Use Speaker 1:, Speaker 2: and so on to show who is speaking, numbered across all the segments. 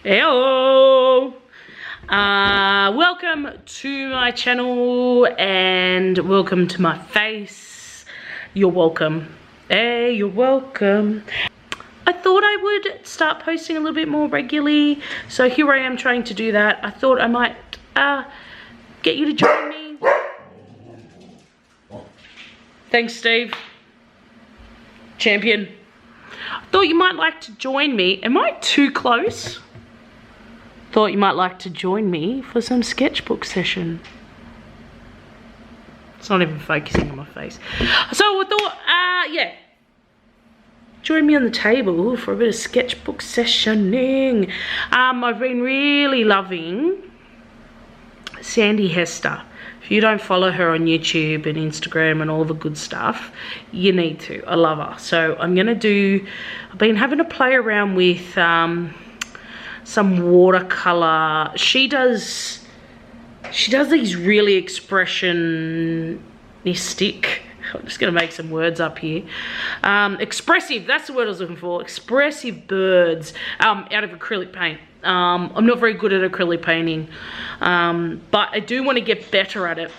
Speaker 1: Hello! Welcome to my channel and welcome to my face. You're welcome. Hey, you're welcome. I thought I would start posting a little bit more regularly, so here I am trying to do that. I thought I might get you to join me. Thanks, Steve. Champion. Thought you might like to join me. Am I too close? Thought you might like to join me for some sketchbook session. It's not even focusing on my face. So I thought, yeah. Join me on the table for a bit of sketchbook sessioning. I've been really loving Sandy Hester. If you don't follow her on YouTube and Instagram and all the good stuff, you need to. I love her. So I've been having to play around with some watercolor. She does these really expressionistic, I'm just gonna make some words up here. Expressive, that's the word I was looking for. Expressive birds out of acrylic paint. I'm not very good at acrylic painting, but I do want to get better at it.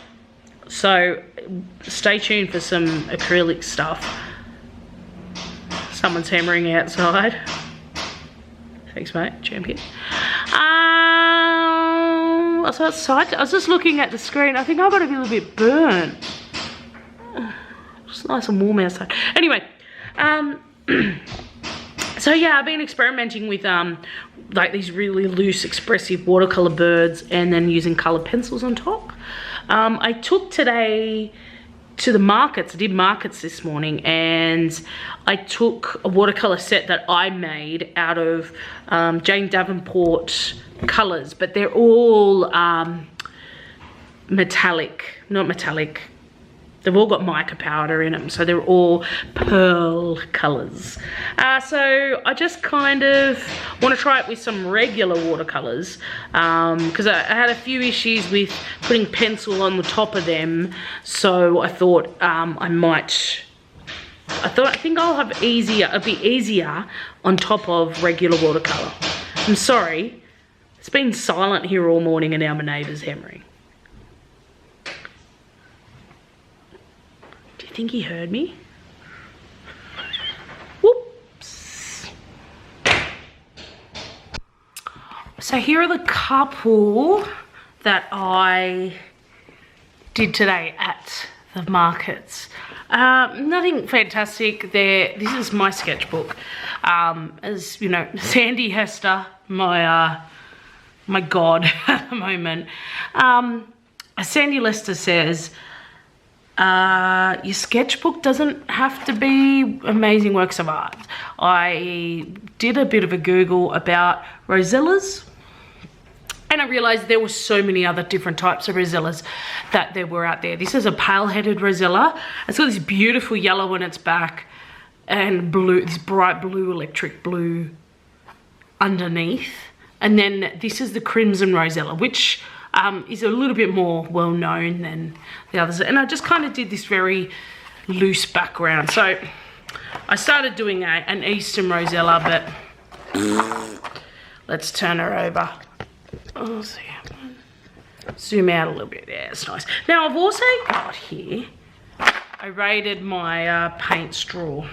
Speaker 1: So stay tuned for some acrylic stuff. Someone's hammering outside. Thanks, mate. Champion. I was outside. I was just looking at the screen. I think I've got to be a little bit burnt. It's nice and warm outside. Anyway, so yeah, I've been experimenting with like these really loose expressive watercolor birds and then using colored pencils on top. I took today to the markets. I did markets this morning and I took a watercolor set that I made out of Jane Davenport colors, but they're all metallic, not metallic. They've all got mica powder in them, so they're all pearl colors. So I just kind of want to try it with some regular watercolors because I had a few issues with putting pencil on the top of them. So I thought I think I'll have it'll be easier on top of regular watercolor. I'm sorry, it's been silent here all morning and now my neighbour's hammering. I think he heard me. Whoops. So here are the couple that I did today at the markets. Nothing fantastic there. This is my sketchbook. As you know, Sandy Hester, my god at the moment. Sandy Lester says, your sketchbook doesn't have to be amazing works of art. I did a bit of a Google about Rosellas and I realized there were so many other different types of Rosellas that there were out there. This is a pale-headed Rosella. It's got this beautiful yellow on its back and blue, this bright blue, electric blue underneath. And then this is the crimson Rosella, which is a little bit more well known than the others. And I just kind of did this very loose background. So I started doing an Eastern Rosella, but let's turn her over. Oh, see. Zoom out a little bit. Yeah, it's nice. Now I've also got here, I raided my paint straw.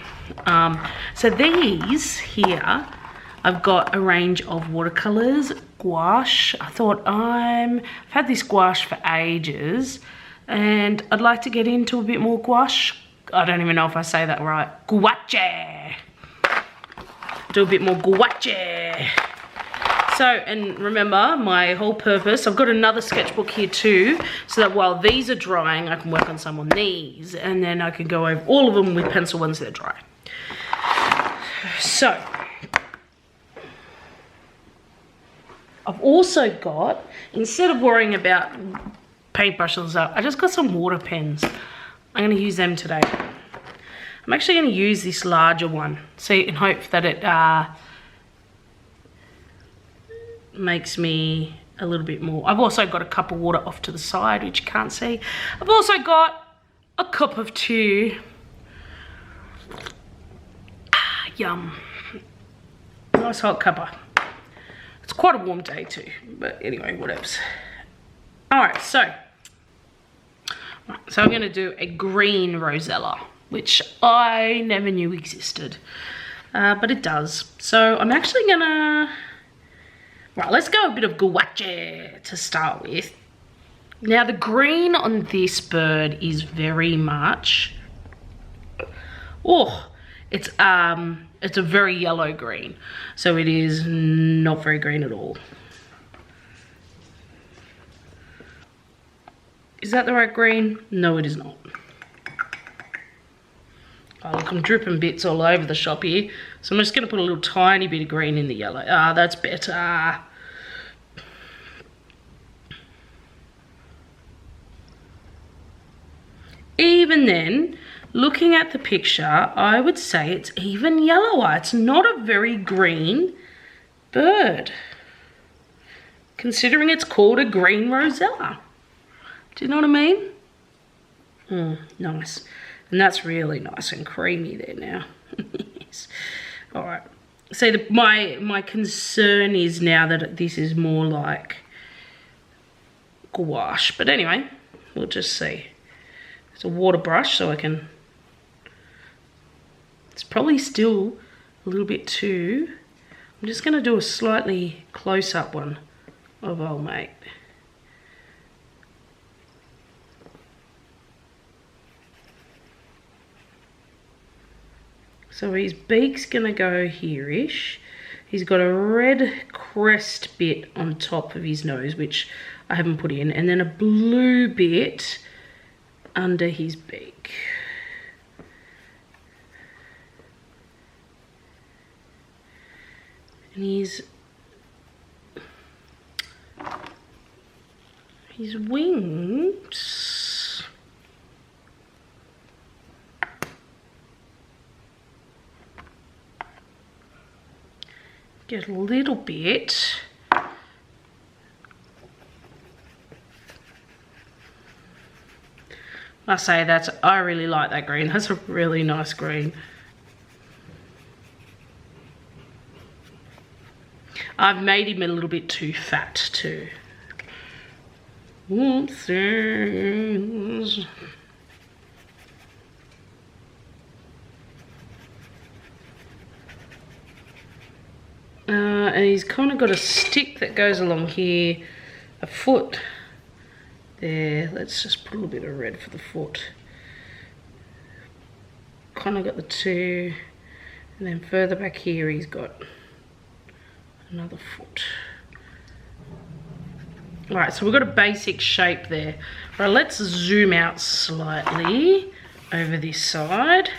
Speaker 1: So these here, I've got a range of watercolors, gouache. I thought I've had this gouache for ages and I'd like to get into a bit more gouache. I don't even know if I say that right. Gouache. Do a bit more gouache. So, and remember my whole purpose, I've got another sketchbook here too, so that while these are drying, I can work on some on these and then I can go over all of them with pencil once they're dry. So, I've also got, instead of worrying about paintbrushes up, I just got some water pens. I'm going to use them today. I'm actually going to use this larger one, see, in hope that it makes me a little bit more. I've also got a cup of water off to the side, which you can't see. I've also got a cup of tea. Yum. Nice hot cuppa. It's quite a warm day too, but anyway, whatevs. All right, so I'm gonna do a green rosella, which I never knew existed, but it does. So I'm actually gonna, right, let's go a bit of Gouache to start with. Now the green on this bird is very much, oh, it's a very yellow green. So it is not very green at all. Is that the right green? No, it is not. Oh, look, I'm dripping bits all over the shop here. So I'm just gonna put a little tiny bit of green in the yellow. Ah, that's better. Even then, looking at the picture, I would say it's even yellower. It's not a very green bird, considering it's called a green rosella. Do you know what I mean? Nice. And that's really nice and creamy there now. Yes. All right. So my concern is now that this is more like gouache. But anyway, we'll just see. It's a water brush, so I can... It's probably still a little bit too... I'm just going to do a slightly close-up one of old mate. So his beak's going to go here-ish. He's got a red crest bit on top of his nose, which I haven't put in, and then a blue bit under his beak. And his wings... Get a little bit. I say I really like that green. That's a really nice green. I've made him a little bit too fat too. Whoopsies. And he's kind of got a stick that goes along here, a foot there. Let's just put a little bit of red for the foot. Kind of got the two, and then further back here he's got another foot. All right, so we've got a basic shape there. All right, let's zoom out slightly over this side.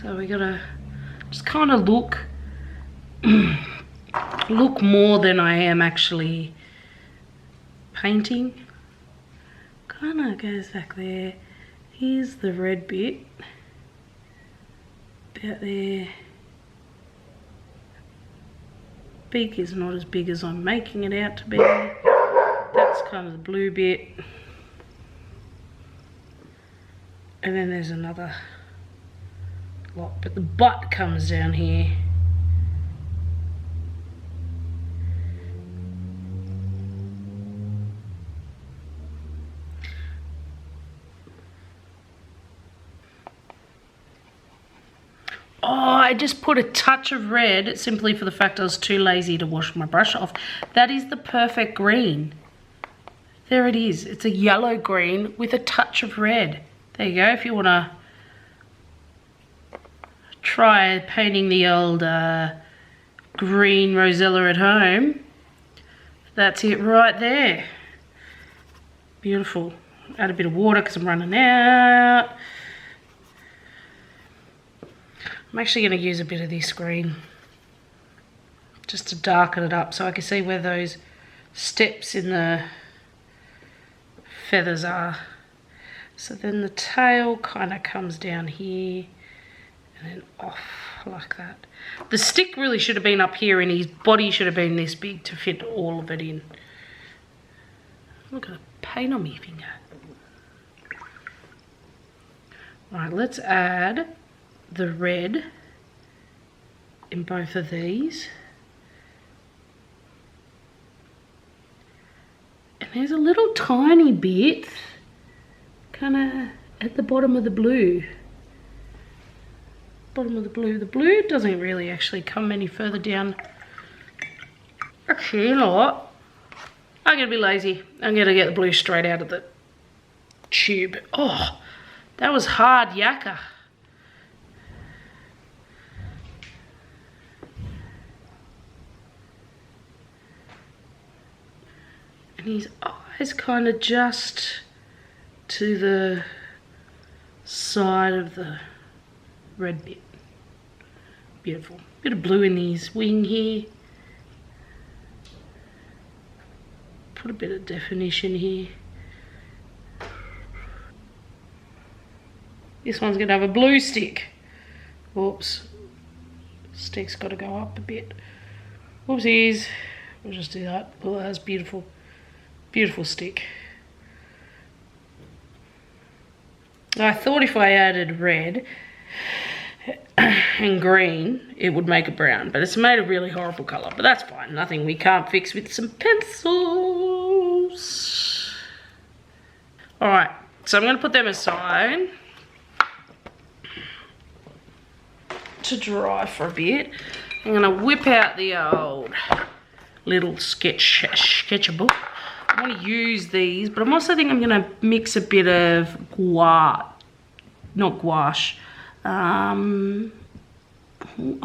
Speaker 1: So we gotta just kind of look more than I am actually painting. Kind of goes back there. Here's the red bit, about there. Beak is not as big as I'm making it out to be. That's kind of the blue bit. And then there's another lot, but the butt comes down here. Oh, I just put a touch of red simply for the fact I was too lazy to wash my brush off. That is the perfect green. There it is. It's a yellow green with a touch of red. There you go. If you want to try painting the old green rosella at home, that's it right there. Beautiful. Add a bit of water because I'm running out. I'm actually going to use a bit of this green just to darken it up so I can see where those steps in the feathers are. So then the tail kind of comes down here and then off like that. The stick really should have been up here and his body should have been this big to fit all of it in. Look at the paint on my finger. Alright, let's add the red in both of these. And there's a little tiny bit kind of at the bottom of the blue. Bottom of the blue. The blue doesn't really actually come any further down. Actually, you know what? I'm gonna be lazy. I'm gonna get the blue straight out of the tube. Oh, that was hard yakka. And his eyes kind of just to the side of the red bit. Beautiful. Bit of blue in his wing here. Put a bit of definition here. This one's gonna have a blue stick. Oops. Stick's gotta go up a bit. Whoopsies. We'll just do that. Oh, that's beautiful. Beautiful stick. I thought if I added red and green, it would make a brown, but it's made a really horrible colour, but that's fine. Nothing we can't fix with some pencils. All right, so I'm going to put them aside to dry for a bit. I'm going to whip out the old little sketchbook. I want to use these, but I'm also thinking I'm going to mix a bit of gouache, not gouache, a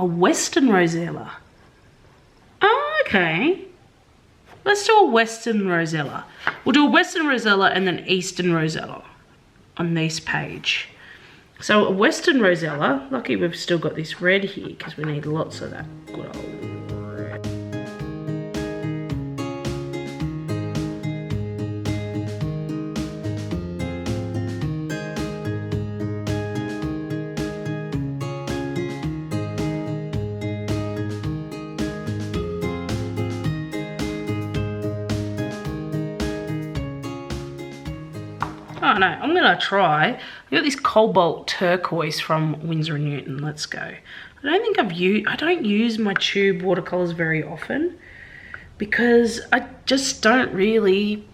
Speaker 1: Western Rosella. Oh, okay. Let's do a Western Rosella. We'll do a Western Rosella and then Eastern Rosella on this page. So a Western Rosella, lucky we've still got this red here because we need lots of that good old red. Oh no, I'm gonna try. I got this cobalt turquoise from Widsor and Newton. Let's go. I don't use my tube watercolors very often because I just don't really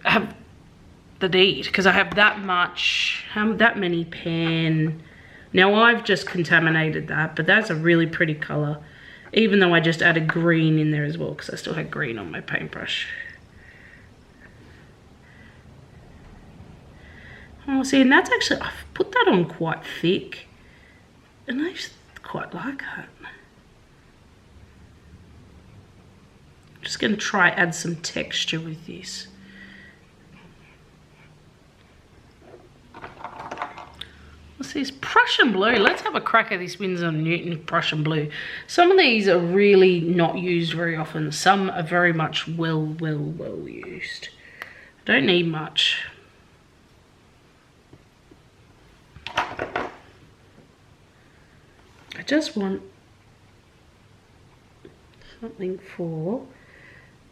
Speaker 1: have the need, because I have that many pan. Now I've just contaminated that, but that's a really pretty color, even though I just added green in there as well because I still had green on my paintbrush. Oh, see, and that's actually, I've put that on quite thick, and I just quite like that. I'm just going to try add some texture with this. What's this? Prussian blue. Let's have a crack at this Winsor and Newton Prussian blue. Some of these are really not used very often. Some are very much well used. I don't need much. I just want something for,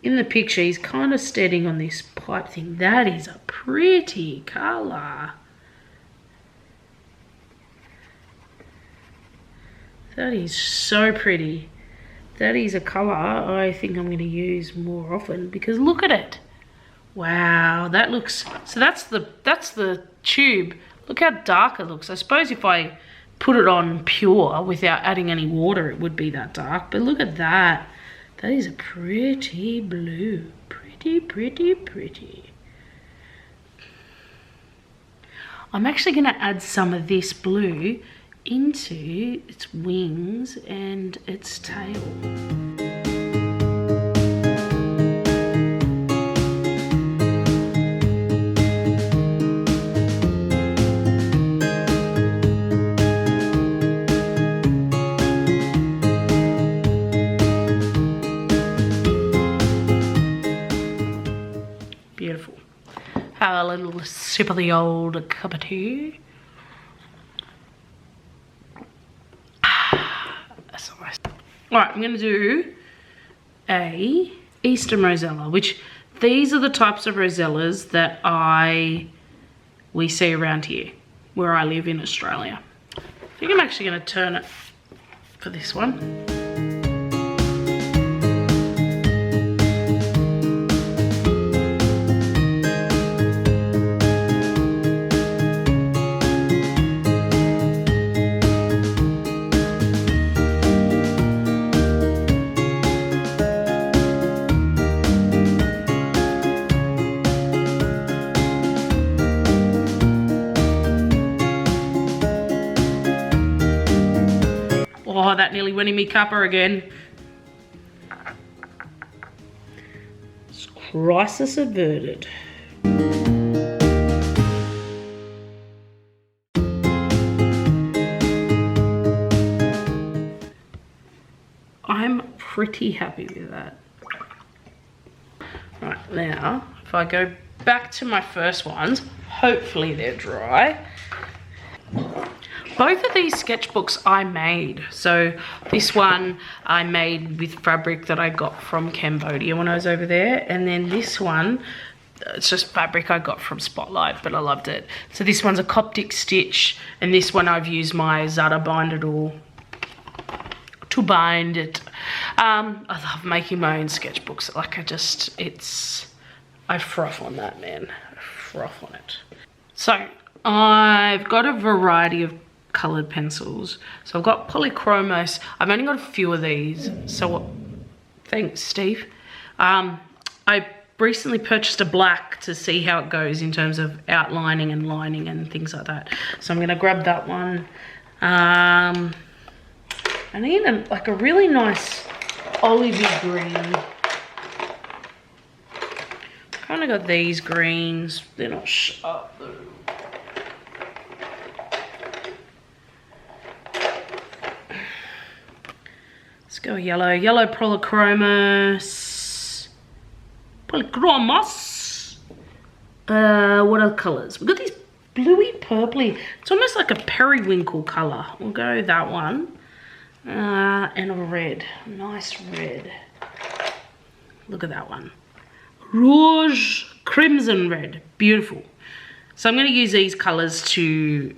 Speaker 1: in the picture he's kind of standing on this pipe thing. That is a pretty colour. That is so pretty. That is a colour I think I'm going to use more often because look at it. Wow, that looks, so that's the tube. Look how dark it looks. I suppose if I put it on pure without adding any water, it would be that dark. But look at that. That is a pretty blue. Pretty, pretty, pretty. I'm actually going to add some of this blue into its wings and its tail. Beautiful. Have a little sip of the old cup of tea. That's nice. Alright, I'm going to do a Eastern Rosella, which these are the types of Rosellas that we see around here, where I live in Australia. I think I'm actually going to turn it for this one. Oh, that nearly went in me cuppa again. Crisis averted. I'm pretty happy with that. Right, now, if I go back to my first ones, hopefully they're dry. Both of these sketchbooks I made. So this one I made with fabric that I got from Cambodia when I was over there. And then this one, it's just fabric I got from Spotlight, but I loved it. So this one's a Coptic stitch, and this one I've used my Zara binder tool to bind it. I love making my own sketchbooks. Like I froth on that, man. I froth on it. So I've got a variety of coloured pencils. So I've got Polychromos. I've only got a few of these. So thanks, Steve. I recently purchased a black to see how it goes in terms of outlining and lining and things like that. So I'm going to grab that one. I need like a really nice olivey green. Kind of got these greens. They're not sharp though. Let's go yellow. Yellow Polychromos. Polychromos. What other colours? We've got these bluey purpley. It's almost like a periwinkle colour. We'll go that one. And a red. Nice red. Look at that one. Rouge crimson red. Beautiful. So I'm going to use these colours to,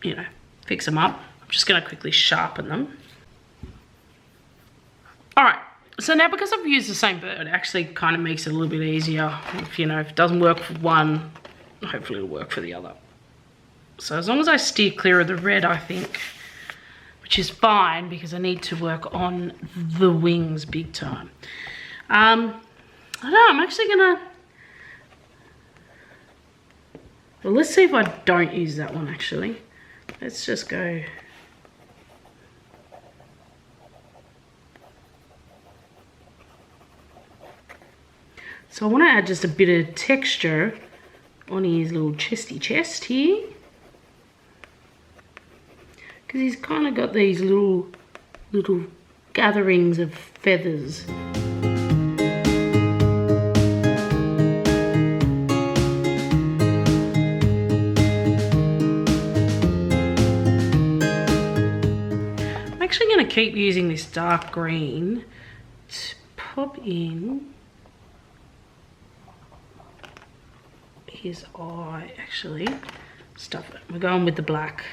Speaker 1: you know, fix them up. I'm just going to quickly sharpen them. Alright, so now because I've used the same bird, it actually kind of makes it a little bit easier. If, you know, if it doesn't work for one, hopefully it'll work for the other. So as long as I steer clear of the red, I think, which is fine because I need to work on the wings big time. I don't know, I'm actually gonna, well, let's see if I don't use that one actually. Let's just go. So I want to add just a bit of texture on his little chesty chest here. Because he's kind of got these little gatherings of feathers. I'm actually going to keep using this dark green to pop in his eye, actually. Stuff it. We're going with the black.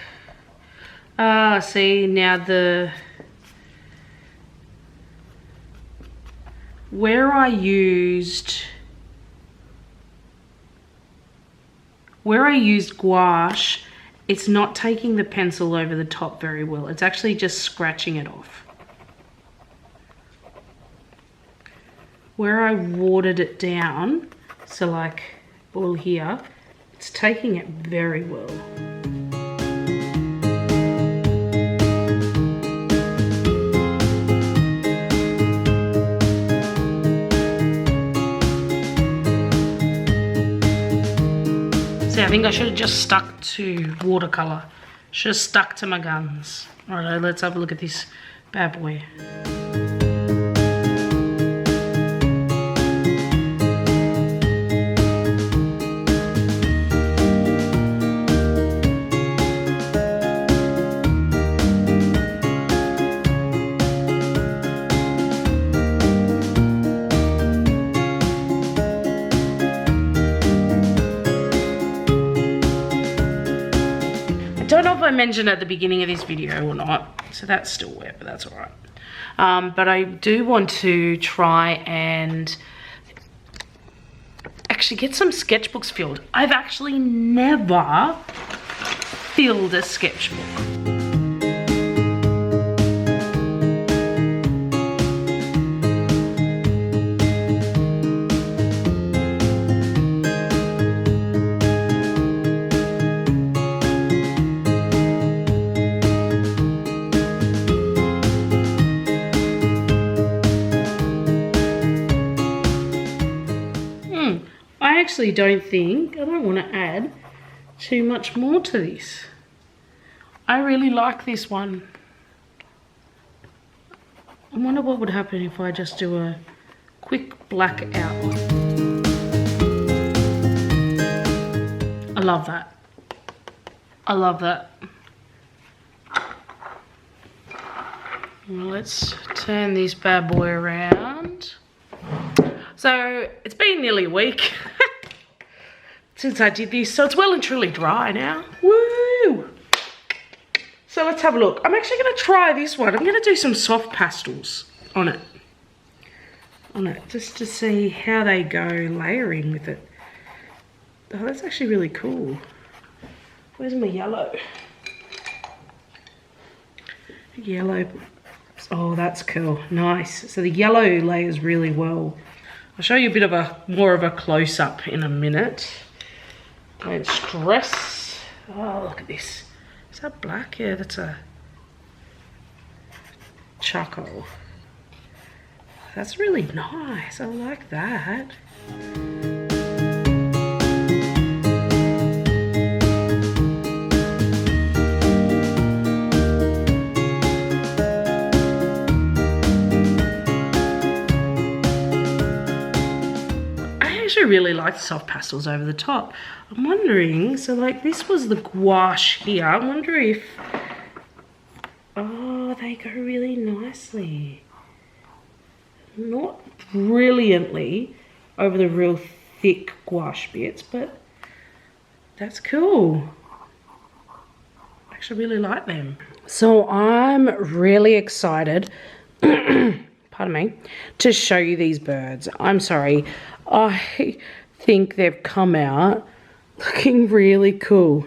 Speaker 1: See now where I used gouache, it's not taking the pencil over the top very well. It's actually just scratching it off. Where I watered it down, so like all here, it's taking it very well. See, I think I should have just stuck to watercolour. Should have stuck to my guns. Alright, let's have a look at this bad boy. I I mentioned at the beginning of this video or not. So that's still wet, but that's all right. But I do want to try and actually get some sketchbooks filled. I've actually never filled a sketchbook. I actually don't want to add too much more to this. I really like this one. I wonder what would happen if I just do a quick black outline. I love that. I love that. Let's turn this bad boy around. So it's been nearly a week since I did this, so it's well and truly dry now. Woo! So let's have a look. I'm actually going to try this one. I'm going to do some soft pastels on it, just to see how they go layering with it. Oh, that's actually really cool. Where's my yellow? Yellow. Oh, that's cool. Nice. So the yellow layers really well. I'll show you a bit of more of a close-up in a minute. Don't stress. Oh, look at this. Is that black? Yeah, that's a charcoal. That's really nice. I like that. I really like the soft pastels over the top. I'm wondering, so like this was the gouache here. I wonder if, oh, they go really nicely. Not brilliantly over the real thick gouache bits, but that's cool. I actually really like them. So I'm really excited, pardon me, to show you these birds. I'm sorry. I think they've come out looking really cool.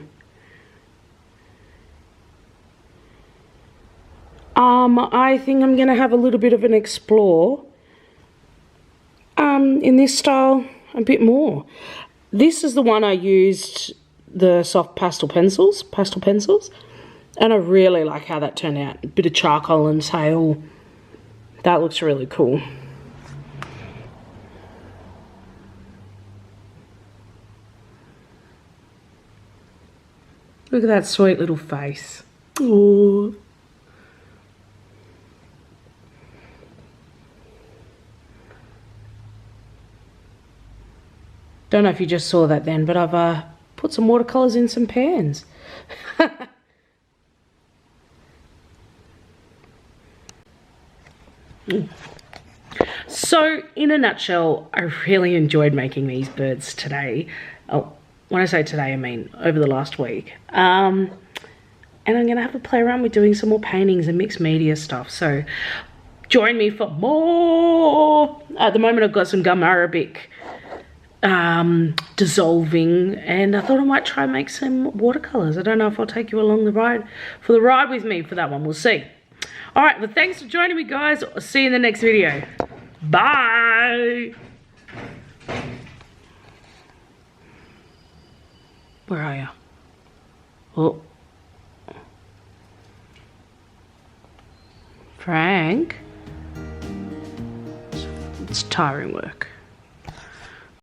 Speaker 1: I think I'm going to have a little bit of an explore in this style a bit more. This is the one I used, the soft pastel pencils, and I really like how that turned out. A bit of charcoal and tail. That looks really cool. Look at that sweet little face. Ooh. Don't know if you just saw that then, but I've put some watercolours in some pans. So, in a nutshell, I really enjoyed making these birds today. Oh, when I say today, I mean over the last week. And I'm going to have a play around with doing some more paintings and mixed media stuff. So join me for more. At the moment, I've got some gum arabic dissolving, and I thought I might try and make some watercolors. I don't know if I'll take you along the ride with me for that one. We'll see. All right, well, thanks for joining me, guys. I'll see you in the next video. Bye. Where are you? Oh. Frank. It's tiring work.